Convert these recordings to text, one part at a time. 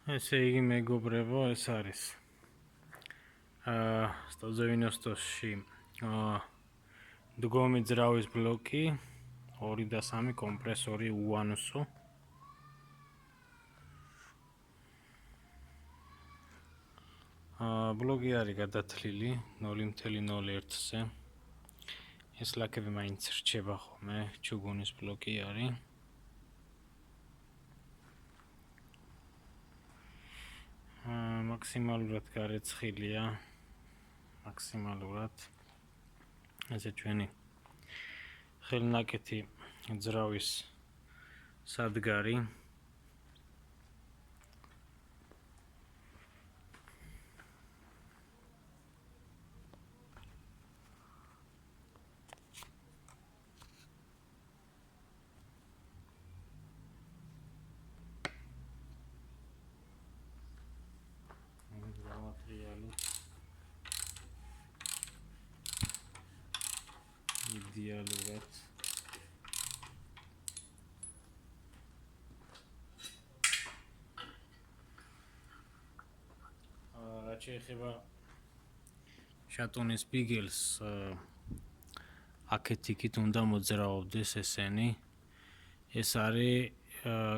ესე იგი მეგობრებო, ეს არის 190-ში დგომი ძრავის ბლოკი 2 და 3 კომპრესორი უანუსო. ბლოკი არის გადათლილი 0.01-ზე. ეს ლაქები მაინც რჩება ხოლმე, ჩუგუნის ბლოკი არის. მაქსიმალურად გარეცხილია. მაქსიმალურად. ესე ჩვენი ხელნაკეთი ძრავის სადგარი. იდეალურად რაც შეეხება შატონის ბიგელს აქეთ-იქით უნდა მოძრაობდეს ესენი. ეს არის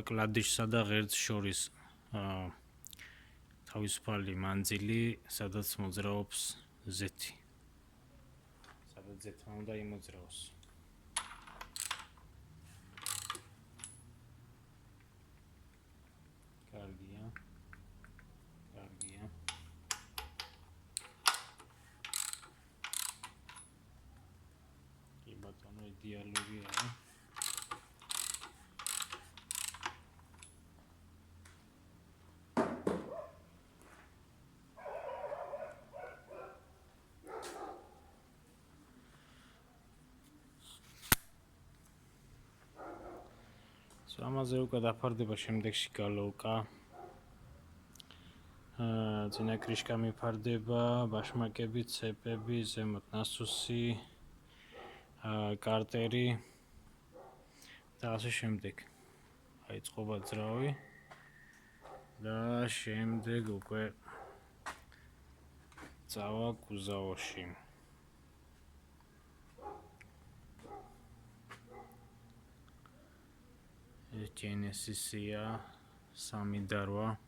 კლადიშსა და ღერძს შორის თავისუფალი მანძილი, სადაც მოძრაობს ზეთი. სადაც ზეთმა უნდა იმოძრაოს. კარგია. კი ბატონო, იდეალურია. ამაზე უკვე დაფარდება შემდეგში გალოვკა. წინა კრიშკა მიფარდება, ბაშმაკები, ცეპები, ზემოთ ნასუსი, კარტერი და ასე შემდეგ. აიწყობა ძრავი და შემდეგ უკვე წავა კუზაოში. ეს ჯენესისია 3 და 8.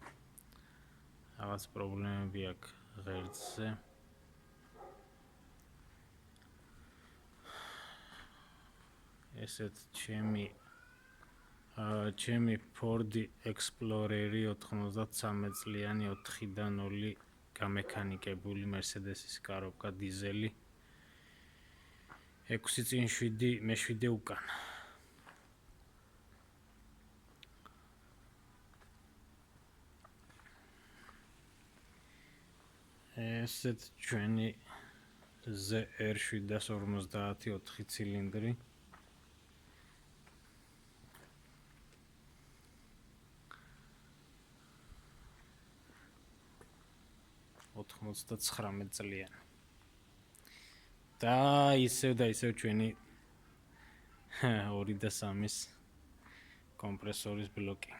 რაღაც პრობლემები აქვს ღერძზე. ესეთ ჩემი Ford Explorer-ი 93 წლიანი 4x0 გამექანიკებული Mercedes-ის კარობკა დიზელი 6 წინ 7 მე-7 უკან. ესეთ ჩვენი ZR750 4 ცილინდრი. 99 წლიანი. და ისევ ჩვენი 2 და 3-ის კომპრესორის ბლოკი.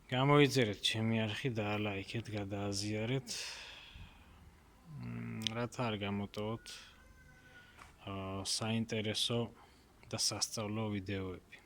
გამოიწერეთ ჩემი არხი და ლაიქეთ, გადააზიარეთ. რათა არ გამოტოვოთ საინტერესო და სასწავლო ვიდეოები.